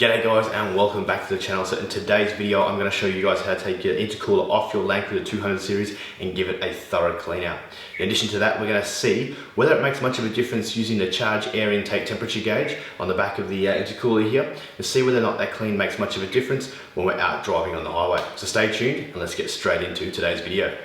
G'day guys and welcome back to the channel. So in today's video I'm going to show you guys how to take your intercooler off your Landcruiser 200 series and give it a thorough clean out. In addition to that, we're going to see whether it makes much of a difference using the charge air intake temperature gauge on the back of the intercooler here to see whether or not that clean makes much of a difference when we're out driving on the highway. So stay tuned and let's get straight into today's video.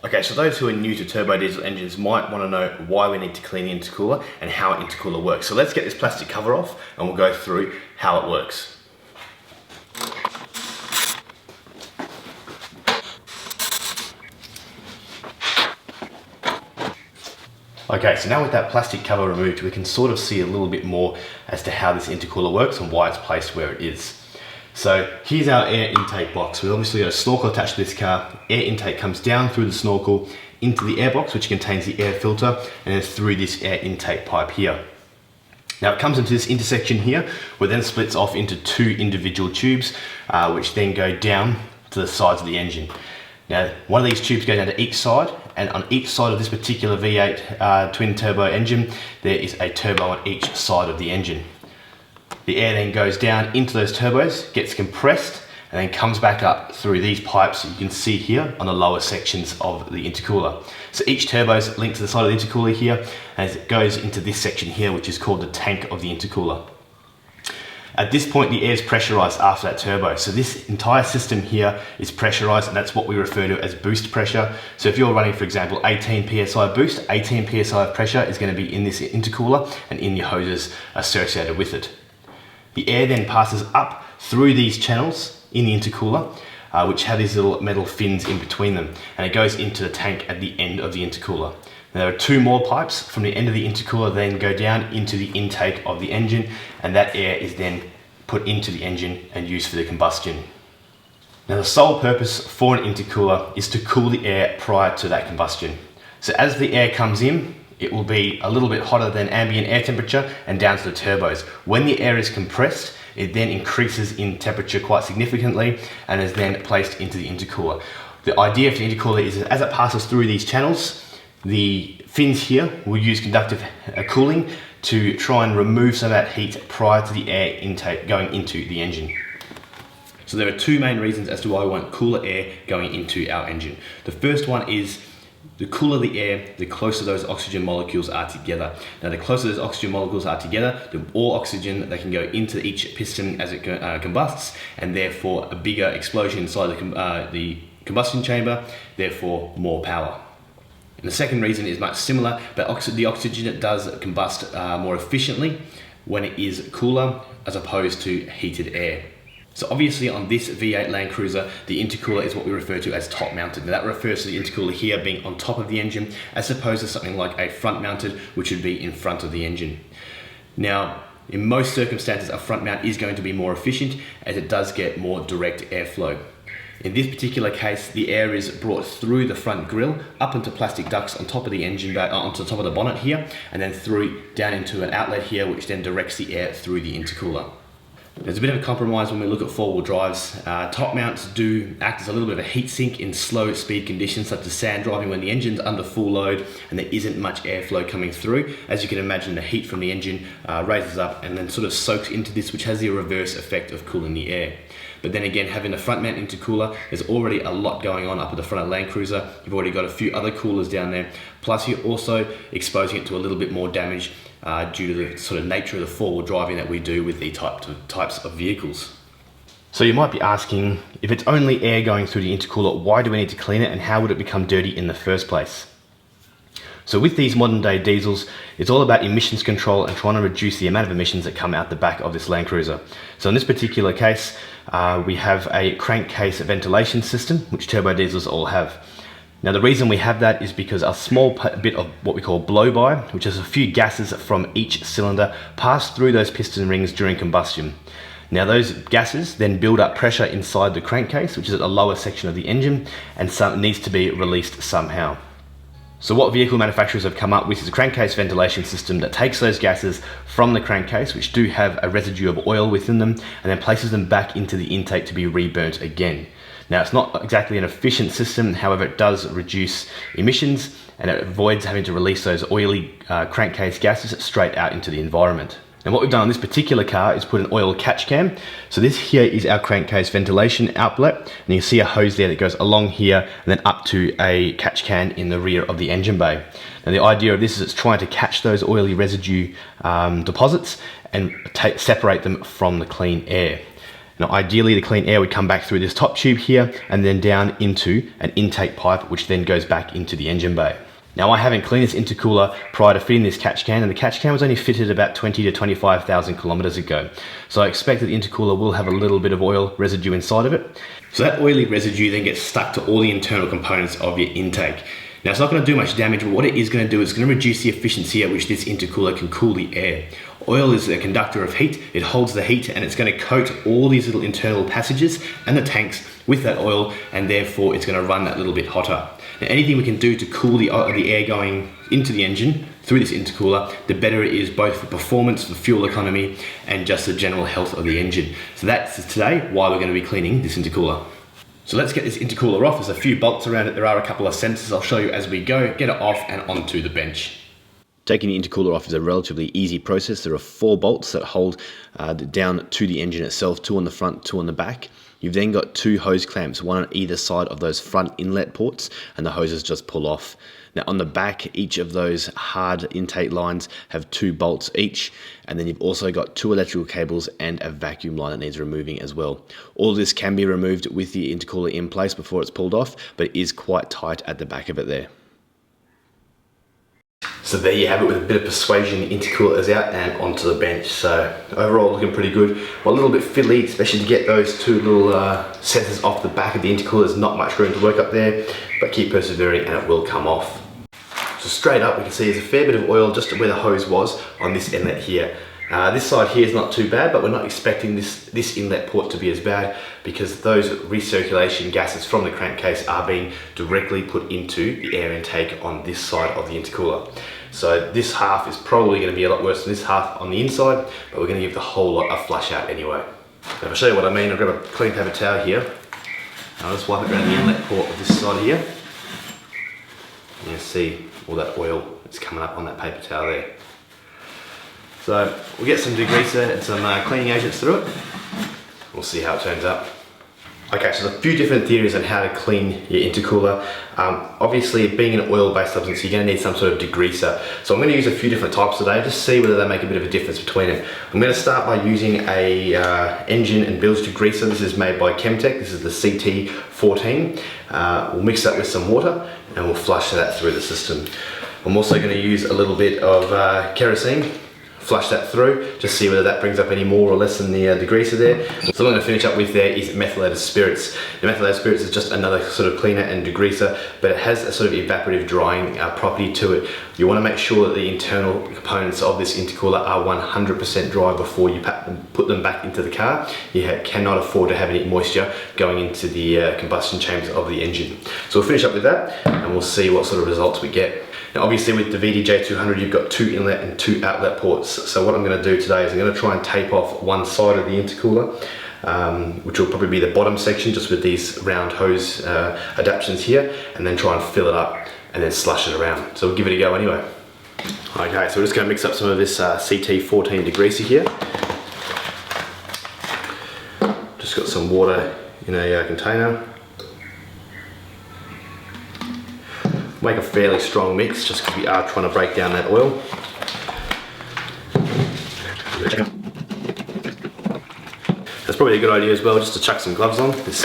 Okay, so those who are new to turbo diesel engines might want to know why we need to clean the intercooler and how an intercooler works. So let's get this plastic cover off and we'll go through how it works. Okay, so now with that plastic cover removed, we can sort of see a little bit more as to how this intercooler works and why it's placed where it is. So here's our air intake box. We've obviously got a snorkel attached to this car. Air intake comes down through the snorkel into the air box, which contains the air filter, and then through this air intake pipe here. Now it comes into this intersection here, where it then splits off into two individual tubes, which then go down to the sides of the engine. Now one of these tubes goes down to each side, and on each side of this particular V8 twin turbo engine, there is a turbo on each side of the engine. The air then goes down into those turbos, gets compressed, and then comes back up through these pipes you can see here on the lower sections of the intercooler. So each turbo is linked to the side of the intercooler here, as it goes into this section here, which is called the tank of the intercooler. At this point, the air is pressurized after that turbo. So this entire system here is pressurized, and that's what we refer to as boost pressure. So if you're running, for example, 18 PSI boost, 18 PSI of pressure is going to be in this intercooler and in your hoses associated with it. The air then passes up through these channels in the intercooler, which have these little metal fins in between them, and it goes into the tank at the end of the intercooler. Now, there are two more pipes from the end of the intercooler then go down into the intake of the engine, and that air is then put into the engine and used for the combustion. Now the sole purpose for an intercooler is to cool the air prior to that combustion. So as the air comes in, it will be a little bit hotter than ambient air temperature and down to the turbos. When the air is compressed, it then increases in temperature quite significantly and is then placed into the intercooler. The idea for the intercooler is that as it passes through these channels, the fins here will use conductive cooling to try and remove some of that heat prior to the air intake going into the engine. So there are two main reasons as to why we want cooler air going into our engine. The first one is the cooler the air, the closer those oxygen molecules are together. Now the closer those oxygen molecules are together, the more oxygen that can go into each piston as it combusts, and therefore a bigger explosion inside the combustion chamber, therefore more power. And the second reason is much similar, but the oxygen does combust more efficiently when it is cooler as opposed to heated air. So obviously on this V8 Landcruiser, the intercooler is what we refer to as top mounted. Now that refers to the intercooler here being on top of the engine, as opposed to something like a front mounted, which would be in front of the engine. Now, in most circumstances, a front mount is going to be more efficient as it does get more direct airflow. In this particular case, the air is brought through the front grille, up into plastic ducts on top of the engine, onto the top of the bonnet here, and then through down into an outlet here, which then directs the air through the intercooler. There's a bit of a compromise when we look at four-wheel drives. Top mounts do act as a little bit of a heat sink in slow speed conditions such as sand driving when the engine's under full load and there isn't much airflow coming through. As you can imagine, the heat from the engine raises up and then sort of soaks into this, which has the reverse effect of cooling the air. But then again, having the front mount intercooler, there's already a lot going on up at the front of Landcruiser. You've already got a few other coolers down there. Plus you're also exposing it to a little bit more damage due to the sort of nature of the four-wheel driving that we do with the types of vehicles. So you might be asking, if it's only air going through the intercooler, why do we need to clean it and how would it become dirty in the first place? So with these modern day diesels, it's all about emissions control and trying to reduce the amount of emissions that come out the back of this Landcruiser. So in this particular case, we have a crankcase ventilation system, which turbo diesels all have. Now the reason we have that is because a small bit of what we call blow-by, which is a few gases from each cylinder, pass through those piston rings during combustion. Now those gases then build up pressure inside the crankcase, which is at the lower section of the engine, and needs to be released somehow. So what vehicle manufacturers have come up with is a crankcase ventilation system that takes those gases from the crankcase, which do have a residue of oil within them, and then places them back into the intake to be reburnt again. Now, it's not exactly an efficient system, however, it does reduce emissions and it avoids having to release those oily crankcase gases straight out into the environment. And what we've done on this particular car is put an oil catch cam. So this here is our crankcase ventilation outlet, and you can see a hose there that goes along here and then up to a catch can in the rear of the engine bay. Now the idea of this is it's trying to catch those oily residue deposits and separate them from the clean air. Now ideally the clean air would come back through this top tube here and then down into an intake pipe, which then goes back into the engine bay. Now I haven't cleaned this intercooler prior to fitting this catch can, and the catch can was only fitted about 20 to 25,000 kilometers ago. So I expect that the intercooler will have a little bit of oil residue inside of it. So that oily residue then gets stuck to all the internal components of your intake. Now it's not going to do much damage, but what it is going to do is it's going to reduce the efficiency at which this intercooler can cool the air. Oil is a conductor of heat, it holds the heat and it's going to coat all these little internal passages and the tanks with that oil, and therefore it's going to run that little bit hotter. Now anything we can do to cool the air going into the engine through this intercooler, the better it is both for performance, for fuel economy and just the general health of the engine. So that's today why we're going to be cleaning this intercooler. So let's get this intercooler off. There's a few bolts around it, there are a couple of sensors I'll show you as we go. Get it off and onto the bench. Taking the intercooler off is a relatively easy process. There are 4 bolts that hold down to the engine itself, 2 on the front, 2 on the back. You've then got 2 hose clamps, one on either side of those front inlet ports, and the hoses just pull off. Now on the back, each of those hard intake lines have 2 bolts each, and then you've also got 2 electrical cables and a vacuum line that needs removing as well. All this can be removed with the intercooler in place before it's pulled off, but it is quite tight at the back of it there. So there you have it, with a bit of persuasion, the intercooler is out and onto the bench. So overall looking pretty good. Well, a little bit fiddly, especially to get those 2 little sensors off the back of the intercooler. There's not much room to work up there, but keep persevering and it will come off. So straight up we can see there's a fair bit of oil just where the hose was on this inlet here. This side here is not too bad, but we're not expecting this inlet port to be as bad because those recirculation gases from the crankcase are being directly put into the air intake on this side of the intercooler. So this half is probably going to be a lot worse than this half on the inside, but we're going to give the whole lot a flush out anyway. Now I'll show you what I mean. I'll grab a clean paper towel here. I'll just wipe it around the inlet port of this side here. You can see all that oil is coming up on that paper towel there. So we'll get some degreaser and some cleaning agents through it. We'll see how it turns out. Okay, so there's a few different theories on how to clean your intercooler. Obviously, being an oil-based substance, you're going to need some sort of degreaser. So I'm going to use a few different types today, just see whether they make a bit of a difference between them. I'm going to start by using a engine and bilge degreaser. This is made by Chemtech. This is the CT14. We'll mix that with some water and we'll flush that through the system. I'm also going to use a little bit of kerosene. Flush that through, just see whether that brings up any more or less than the degreaser there. So what I'm going to finish up with there is methylated spirits. The methylated spirits is just another sort of cleaner and degreaser, but it has a sort of evaporative drying property to it. You want to make sure that the internal components of this intercooler are 100% dry before you put them back into the car. You cannot afford to have any moisture going into the combustion chambers of the engine. So we'll finish up with that and we'll see what sort of results we get. Now obviously with the VDJ200 you've got 2 inlet and 2 outlet ports, so what I'm going to do today is I'm going to try and tape off one side of the intercooler, which will probably be the bottom section just with these round hose adaptions here, and then try and fill it up and then slush it around. So we'll give it a go anyway. Okay, so we're just going to mix up some of this CT14 degreaser here. Just got some water in a container. Make a fairly strong mix just because we are trying to break down that oil. That's probably a good idea as well, just to chuck some gloves on. This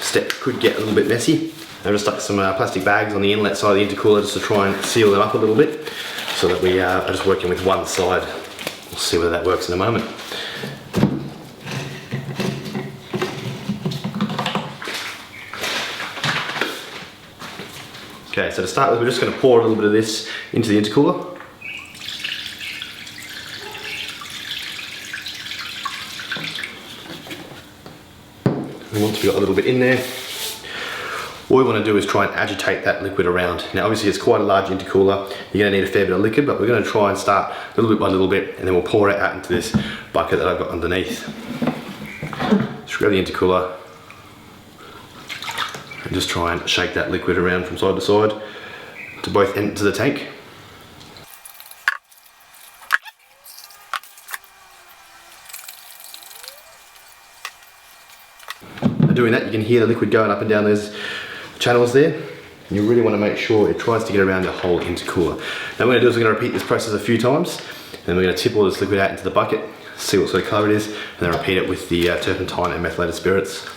step could get a little bit messy. I've just stuck some plastic bags on the inlet side of the intercooler just to try and seal them up a little bit so that we are just working with one side. We'll see whether that works in a moment. Okay, so to start with, we're just going to pour a little bit of this into the intercooler. And once we've got a little bit in there, All we want to do is try and agitate that liquid around. Now obviously it's quite a large intercooler, you're going to need a fair bit of liquid, but we're going to try and start little bit by little bit, and then we'll pour it out into this bucket that I've got underneath. Just grab the intercooler and just try and shake that liquid around from side to side to both ends of the tank. By doing that, you can hear the liquid going up and down those channels there. You really want to make sure it tries to get around the whole intercooler. Now what we're going to do is we're going to repeat this process a few times, and then we're going to tip all this liquid out into the bucket, see what sort of colour it is, and then repeat it with the turpentine and methylated spirits.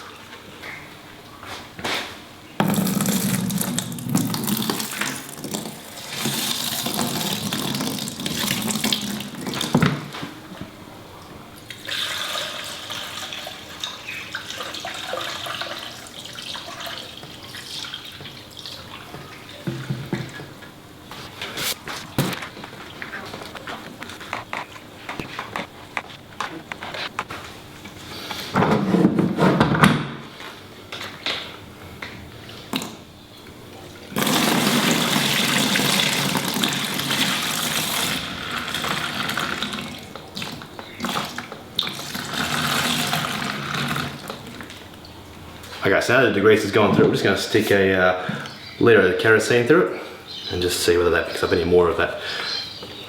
Okay, so now the degrease has gone through, we're just going to stick a litre of kerosene through it and just see whether that picks up any more of that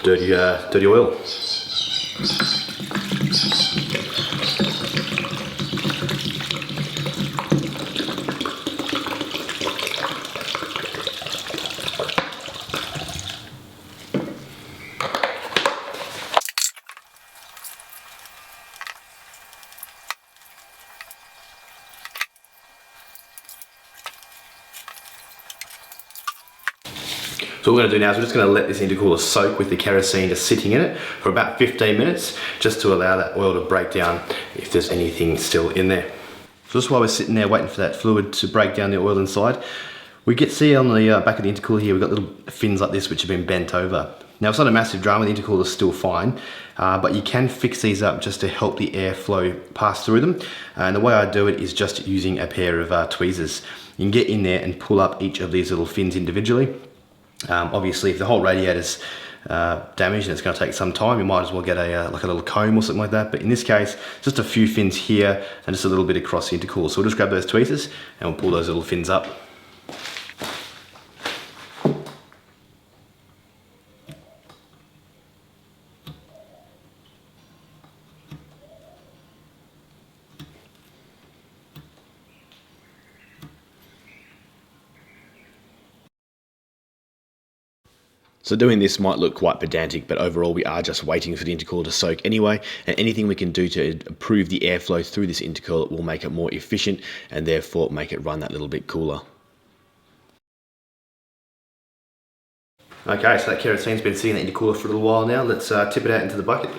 dirty oil. So what we're going to do now is we're just going to let this intercooler soak with the kerosene just sitting in it for about 15 minutes, just to allow that oil to break down if there's anything still in there. So just while we're sitting there waiting for that fluid to break down the oil inside, we get see on the back of the intercooler here, we've got little fins like this which have been bent over. Now it's not a massive drama, the intercooler is still fine, but you can fix these up just to help the airflow pass through them. And the way I do it is just using a pair of tweezers. You can get in there and pull up each of these little fins individually. Obviously if the whole radiator's damaged and it's going to take some time, you might as well get a like a little comb or something like that, but in this case just a few fins here and just a little bit across the intercooler. So we'll just grab those tweezers and we'll pull those little fins up. So doing this might look quite pedantic, but overall we are just waiting for the intercooler to soak anyway, and anything we can do to improve the airflow through this intercooler will make it more efficient and therefore make it run that little bit cooler. Okay, so that kerosene's been sitting in the intercooler for a little while now. Let's tip it out into the bucket.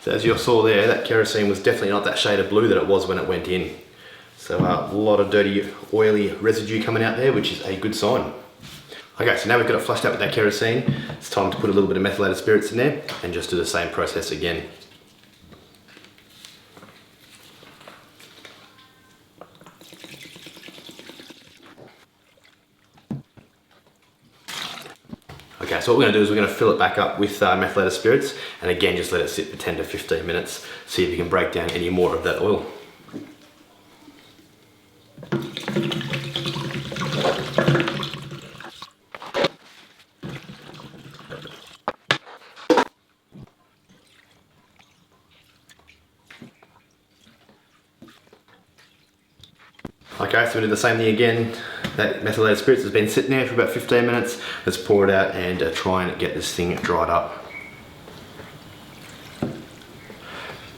So as you saw there, that kerosene was definitely not that shade of blue that it was when it went in. So a lot of dirty, oily residue coming out there, which is a good sign. Okay, so now we've got it flushed out with that kerosene. It's time to put a little bit of methylated spirits in there and just do the same process again. Okay, so what we're going to do is we're going to fill it back up with methylated spirits, and again just let it sit for 10 to 15 minutes, see if you can break down any more of that oil. Okay, so we do the same thing again. That methylated spirits has been sitting there for about 15 minutes. Let's pour it out and try and get this thing dried up.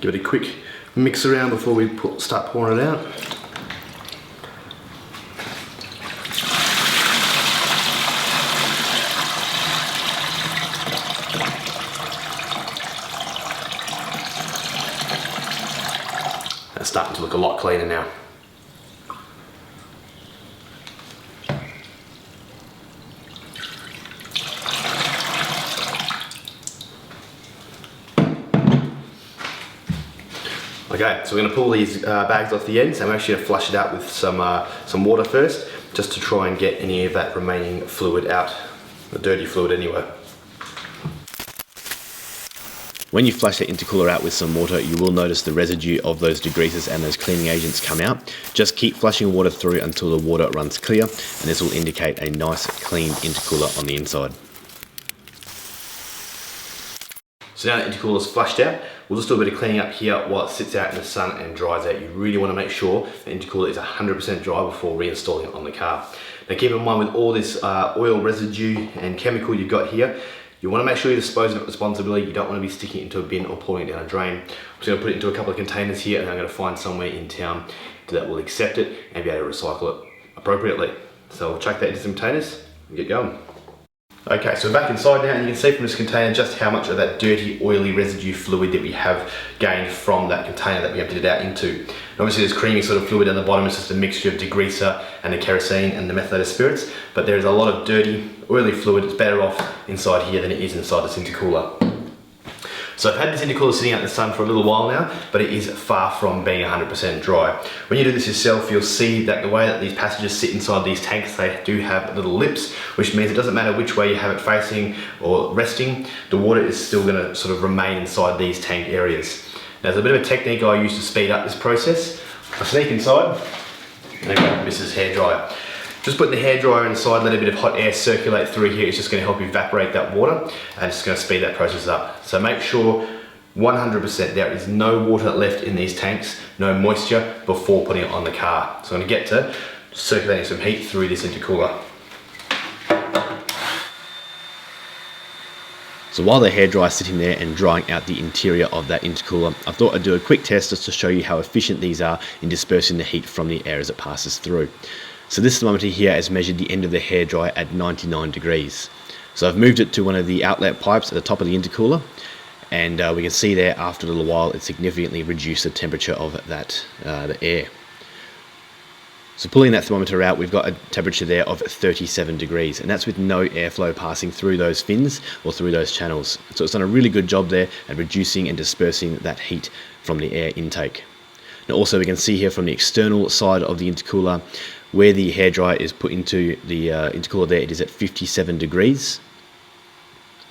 Give it a quick mix around before we start pouring it out. starting to look a lot cleaner now. Okay, so we're going to pull these bags off the ends, and we're actually going to flush it out with some water first, just to try and get any of that remaining fluid out, the dirty fluid anyway. When you flush the intercooler out with some water, you will notice the residue of those degreases and those cleaning agents come out. Just keep flushing water through until the water runs clear, and this will indicate a nice clean intercooler on the inside. So now the intercooler is flushed out, we'll just do a bit of cleaning up here while it sits out in the sun and dries out. You really want to make sure the intercooler is 100% dry before reinstalling it on the car. Now keep in mind, with all this oil residue and chemical you've got here, you want to make sure you dispose of it responsibly. You don't want to be sticking it into a bin or pouring it down a drain. I'm just going to put it into a couple of containers here, and I'm going to find somewhere in town that will accept it and be able to recycle it appropriately. So I'll chuck that into some containers and get going. Okay, so we're back inside now, and you can see from this container just how much of that dirty, oily residue fluid that we have gained from that container that we emptied it out into. And obviously there's creamy sort of fluid down the bottom. It's just a mixture of degreaser and the kerosene and the methylated spirits, but there's a lot of dirty, oily fluid that's better off inside here than it is inside this intercooler. So I've had this intercooler sitting out in the sun for a little while now, but it is far from being 100% dry. When you do this yourself, you'll see that the way that these passages sit inside these tanks, they do have little lips, which means it doesn't matter which way you have it facing or resting, the water is still going to sort of remain inside these tank areas. Now there's a bit of a technique I use to speed up this process. I sneak inside, and again, this is hair dryer. Just put the hairdryer inside, let a bit of hot air circulate through here. It's just going to help evaporate that water, and it's going to speed that process up. So make sure 100% there is no water left in these tanks, no moisture, before putting it on the car. So I'm going to get to circulating some heat through this intercooler. So while the hairdryer is sitting there and drying out the interior of that intercooler, I thought I'd do a quick test just to show you how efficient these are in dispersing the heat from the air as it passes through. So this thermometer here has measured the end of the hairdryer at 99 degrees. So I've moved it to one of the outlet pipes at the top of the intercooler, and we can see there after a little while it significantly reduced the temperature of that the air. So pulling that thermometer out, we've got a temperature there of 37 degrees, and that's with no airflow passing through those fins or through those channels. So it's done a really good job there at reducing and dispersing that heat from the air intake. Now also we can see here from the external side of the intercooler, where the hairdryer is put into the intercooler there, it is at 57 degrees.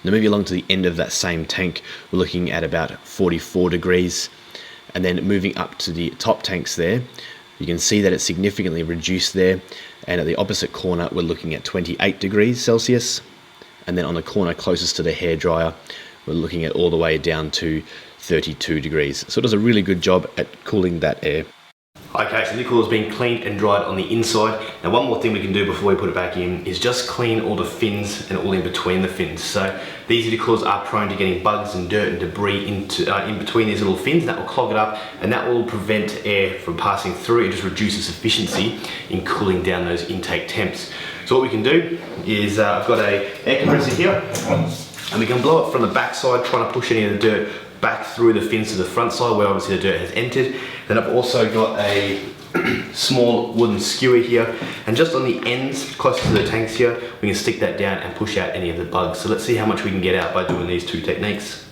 Now moving along to the end of that same tank, we're looking at about 44 degrees. And then moving up to the top tanks there, you can see that it's significantly reduced there. And at the opposite corner, we're looking at 28 degrees Celsius. And then on the corner closest to the hairdryer, we're looking at all the way down to 32 degrees. So it does a really good job at cooling that air. Okay, so the intercooler has been cleaned and dried on the inside. Now one more thing we can do before we put it back in is just clean all the fins and all in between the fins. So these intercoolers are prone to getting bugs and dirt and debris in between these little fins, and that will clog it up, and that will prevent air from passing through. It just reduces efficiency in cooling down those intake temps. So what we can do is I've got an air compressor here, and we can blow it from the back side, trying to push any of the dirt back through the fins to the front side where obviously the dirt has entered. Then I've also got a small wooden skewer here, and just on the ends closest to the tanks here, we can stick that down and push out any of the bugs. So let's see how much we can get out by doing these two techniques.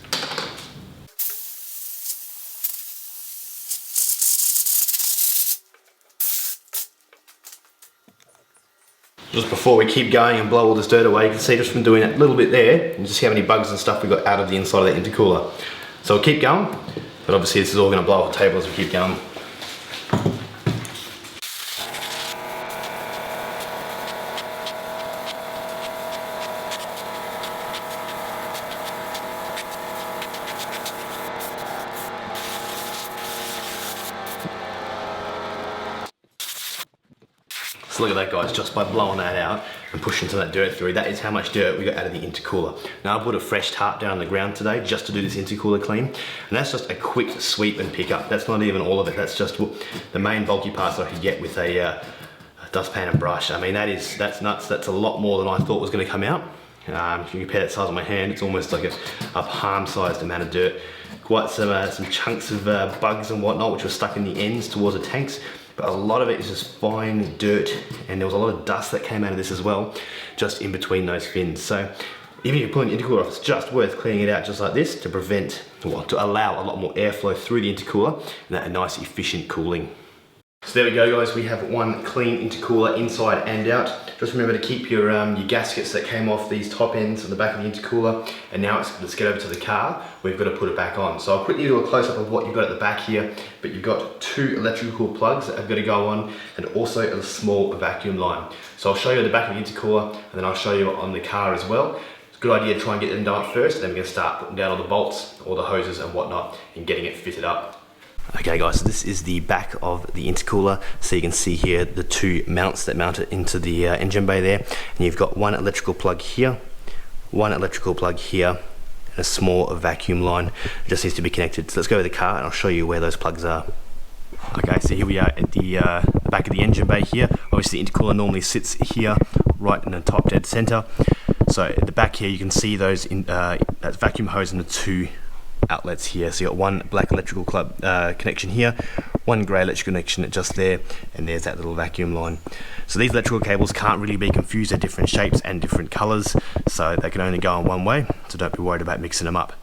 Just before we keep going and blow all this dirt away, you can see just from doing that little bit there, and just how many bugs and stuff we got out of the inside of that intercooler. So we'll keep going, but obviously this is all going to blow off the table as we keep going. So look at that, guys, just by blowing that out and pushing some of that dirt through, that is how much dirt we got out of the intercooler. Now I put a fresh tarp down on the ground today just to do this intercooler clean, and that's just a quick sweep and pick up. That's not even all of it, that's just the main bulky parts I could get with a dustpan and brush. I mean, that's nuts. That's a lot more than I thought was going to come out. If you compare that size on my hand, it's almost like a palm-sized amount of dirt. Quite some chunks of bugs and whatnot, which were stuck in the ends towards the tanks. But a lot of it is just fine dirt, and there was a lot of dust that came out of this as well, just in between those fins. So even if you pull an intercooler off, it's just worth cleaning it out just like this to prevent, well, to allow a lot more airflow through the intercooler and that nice efficient cooling. So there we go, guys, we have one clean intercooler inside and out. Just remember to keep your gaskets that came off these top ends on the back of the intercooler, and now let's get over to the car. We've got to put it back on. So I'll quickly do a close-up of what you've got at the back here, but you've got two electrical plugs that have got to go on, and also a small vacuum line. So I'll show you at the back of the intercooler, and then I'll show you on the car as well. It's a good idea to try and get them done first, and then we're going to start putting down all the bolts, all the hoses and whatnot, and getting it fitted up. Okay guys, so this is the back of the intercooler. So you can see here the two mounts that mount it into the engine bay there. And you've got one electrical plug here, one electrical plug here, and a small vacuum line. It just needs to be connected. So let's go to the car and I'll show you where those plugs are. Okay, so here we are at the back of the engine bay here. Obviously the intercooler normally sits here, right in the top dead center. So at the back here you can see those that vacuum hose and the two outlets here. So you got one black electrical connection here, one grey electrical connection just there, and there's that little vacuum line. So these electrical cables can't really be confused. They're different shapes and different colours, so they can only go in one way, so don't be worried about mixing them up.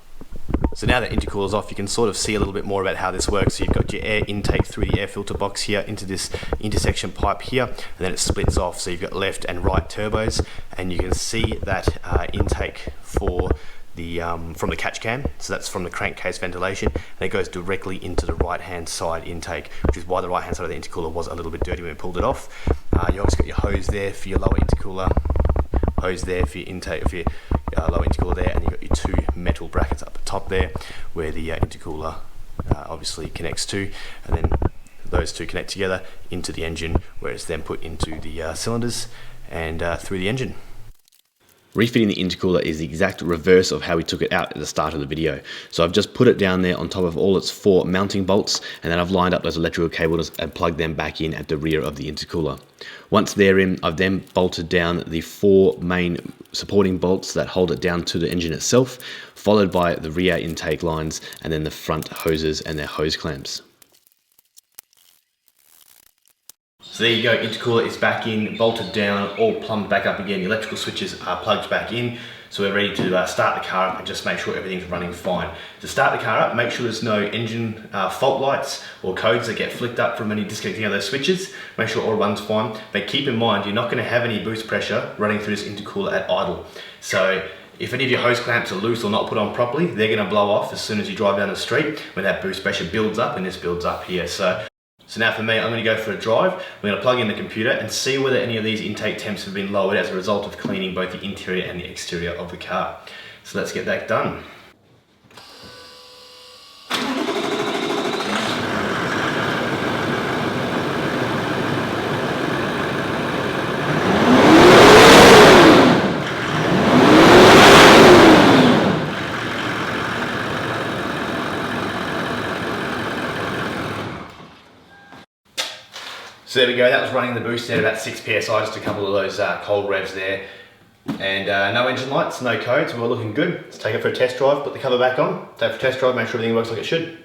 So now that intercooler's off, you can sort of see a little bit more about how this works. So you've got your air intake through the air filter box here into this intersection pipe here, and then it splits off. So you've got left and right turbos, and you can see that intake for the from the catch can, so that's from the crankcase ventilation, and it goes directly into the right hand side intake, which is why the right hand side of the intercooler was a little bit dirty when we pulled it off. You obviously got your hose there for your lower intercooler, hose there for your intake of your lower intercooler there, and you've got your two metal brackets up the top there where the intercooler obviously connects to, and then those two connect together into the engine where it's then put into the cylinders and through the engine. Refitting the intercooler is the exact reverse of how we took it out at the start of the video. So I've just put it down there on top of all its 4 mounting bolts, and then I've lined up those electrical cables and plugged them back in at the rear of the intercooler. Once they're in, I've then bolted down the 4 main supporting bolts that hold it down to the engine itself, followed by the rear intake lines and then the front hoses and their hose clamps. So there you go, intercooler is back in, bolted down, all plumbed back up again. The electrical switches are plugged back in, so we're ready to start the car up and just make sure everything's running fine. To start the car up, make sure there's no engine fault lights or codes that get flicked up from any disconnecting of those switches. Make sure all runs fine, but keep in mind you're not going to have any boost pressure running through this intercooler at idle. So if any of your hose clamps are loose or not put on properly, they're going to blow off as soon as you drive down the street when that boost pressure builds up, and this builds up here. So now for me, I'm going to go for a drive. We're going to plug in the computer and see whether any of these intake temps have been lowered as a result of cleaning both the interior and the exterior of the car. So let's get that done. So there we go, that was running the boost at about 6 PSI, just a couple of those cold revs there. And no engine lights, no codes, we're all looking good. Let's take it for a test drive, put the cover back on, take it for a test drive, make sure everything works like it should.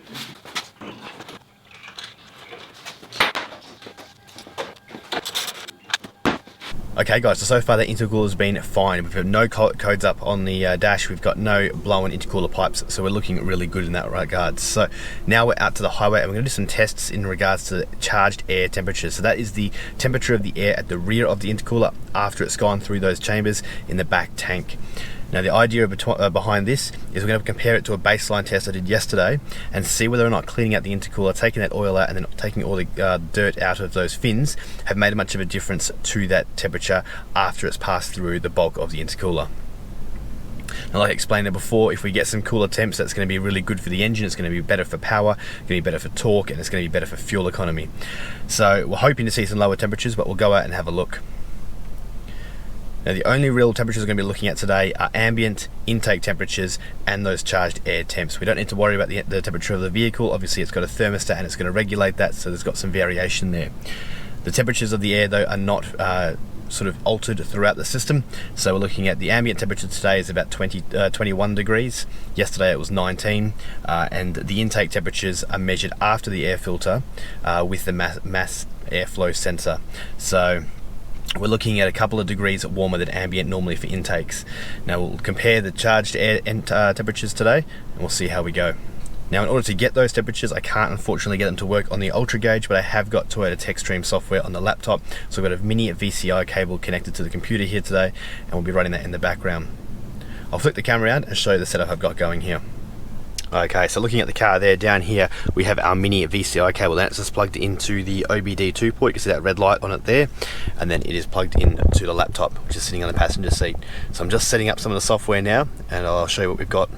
Okay guys, so far the intercooler's been fine. We've got no codes up on the dash, we've got no blown intercooler pipes, so we're looking really good in that regard. So now we're out to the highway and we're going to do some tests in regards to charged air temperature. So that is the temperature of the air at the rear of the intercooler after it's gone through those chambers in the back tank. Now the idea behind this is we're going to compare it to a baseline test I did yesterday and see whether or not cleaning out the intercooler, taking that oil out and then taking all the dirt out of those fins have made much of a difference to that temperature after it's passed through the bulk of the intercooler. Now, like I explained before, if we get some cooler temps, that's going to be really good for the engine, it's going to be better for power, it's going to be better for torque, and it's going to be better for fuel economy. So we're hoping to see some lower temperatures, but we'll go out and have a look. Now the only real temperatures we're going to be looking at today are ambient, intake temperatures, and those charged air temps. We don't need to worry about the temperature of the vehicle. Obviously it's got a thermostat and it's going to regulate that, so there's got some variation there. The temperatures of the air though are not sort of altered throughout the system. So we're looking at the ambient temperature today is about 21 degrees. Yesterday it was 19, and the intake temperatures are measured after the air filter with the mass airflow sensor. So we're looking at a couple of degrees warmer than ambient normally for intakes. Now we'll compare the charged air temperatures today, and we'll see how we go. Now, in order to get those temperatures, I can't unfortunately get them to work on the Ultra Gauge, but I have got Toyota TechStream software on the laptop. So I've got a mini VCI cable connected to the computer here today, and we'll be running that in the background. I'll flip the camera around and show you the setup I've got going here. Okay, so looking at the car there, down here we have our mini VCI cable. That's just plugged into the OBDII port. You can see that red light on it there, and then it is plugged into the laptop, which is sitting on the passenger seat. So I'm just setting up some of the software now, and I'll show you what we've got.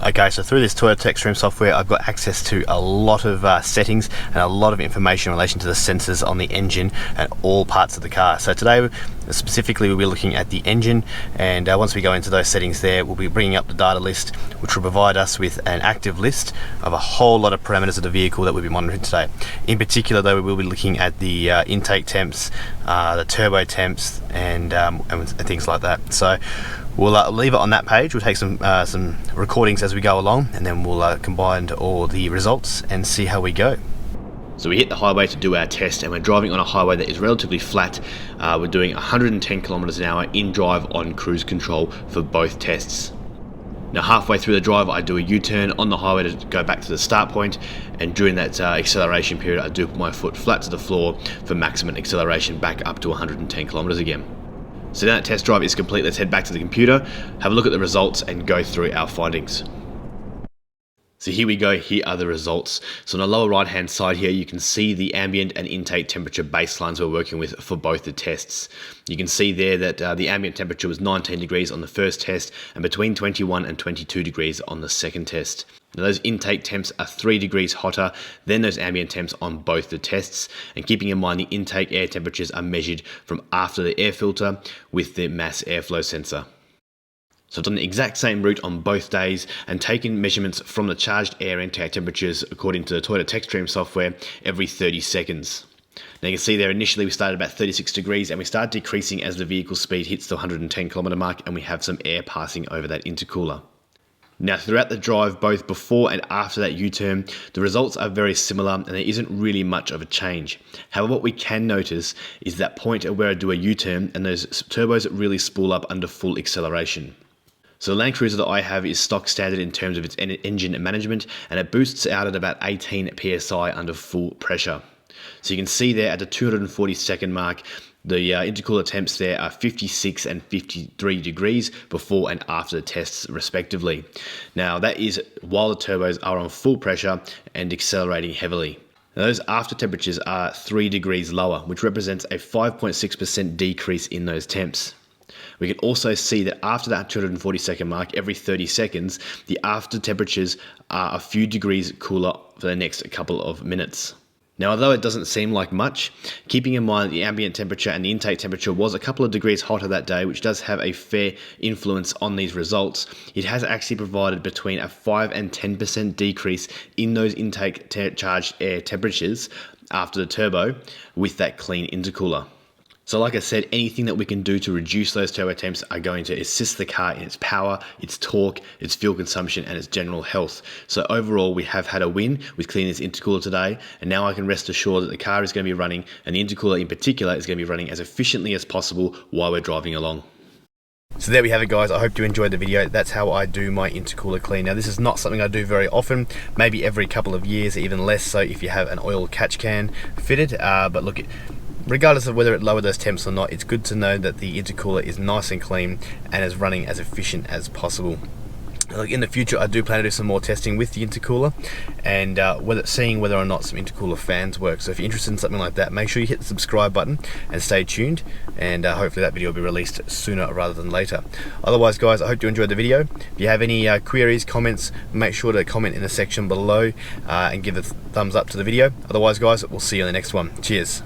Okay, so through this Toyota TechStream software, I've got access to a lot of settings and a lot of information in relation to the sensors on the engine and all parts of the car. So today, specifically, we'll be looking at the engine, and once we go into those settings there, we'll be bringing up the data list, which will provide us with an active list of a whole lot of parameters of the vehicle that we'll be monitoring today. In particular, though, we will be looking at the intake temps, the turbo temps, and things like that. So we'll leave it on that page. We'll take some recordings as we go along, and then we'll combine all the results and see how we go. So we hit the highway to do our test, and we're driving on a highway that is relatively flat. We're doing 110 kilometers an hour in drive on cruise control for both tests. Now, halfway through the drive, I do a U-turn on the highway to go back to the start point, and during that acceleration period, I do put my foot flat to the floor for maximum acceleration back up to 110 kilometers again. So now that test drive is complete, let's head back to the computer, have a look at the results, and go through our findings. So here we go, here are the results. So on the lower right hand side here, you can see the ambient and intake temperature baselines we're working with for both the tests. You can see there that the ambient temperature was 19 degrees on the first test and between 21 and 22 degrees on the second test. Now those intake temps are 3 degrees hotter than those ambient temps on both the tests, and keeping in mind the intake air temperatures are measured from after the air filter with the mass airflow sensor. So I've done the exact same route on both days and taken measurements from the charged air intake temperatures according to the Toyota TechStream software every 30 seconds. Now you can see there initially we started about 36 degrees and we start decreasing as the vehicle speed hits the 110 kilometer mark and we have some air passing over that intercooler. Now throughout the drive, both before and after that U-turn, the results are very similar and there isn't really much of a change. However, what we can notice is that point where I do a U-turn and those turbos really spool up under full acceleration. So the Landcruiser that I have is stock standard in terms of its engine management, and it boosts out at about 18 psi under full pressure. So you can see there at the 240 second mark, the intercooler temps there are 56 and 53 degrees before and after the tests respectively. Now that is while the turbos are on full pressure and accelerating heavily. Now those after temperatures are 3 degrees lower, which represents a 5.6% decrease in those temps. We can also see that after that 240 second mark, every 30 seconds, the after temperatures are a few degrees cooler for the next couple of minutes. Now, although it doesn't seem like much, keeping in mind that the ambient temperature and the intake temperature was a couple of degrees hotter that day, which does have a fair influence on these results, it has actually provided between a 5 and 10% decrease in those intake charged air temperatures after the turbo with that clean intercooler. So like I said, anything that we can do to reduce those turbo temps are going to assist the car in its power, its torque, its fuel consumption, and its general health. So overall, we have had a win with cleaning this intercooler today, and now I can rest assured that the car is going to be running, and the intercooler in particular is going to be running as efficiently as possible while we're driving along. So there we have it, guys. I hope you enjoyed the video. That's how I do my intercooler clean. Now this is not something I do very often, maybe every couple of years, even less so if you have an oil catch can fitted, but look, regardless of whether it lowered those temps or not, it's good to know that the intercooler is nice and clean and is running as efficient as possible. In the future, I do plan to do some more testing with the intercooler and seeing whether or not some intercooler fans work. So if you're interested in something like that, make sure you hit the subscribe button and stay tuned, and hopefully that video will be released sooner rather than later. Otherwise, guys, I hope you enjoyed the video. If you have any queries, comments, make sure to comment in the section below and give a thumbs up to the video. Otherwise, guys, we'll see you in the next one. Cheers.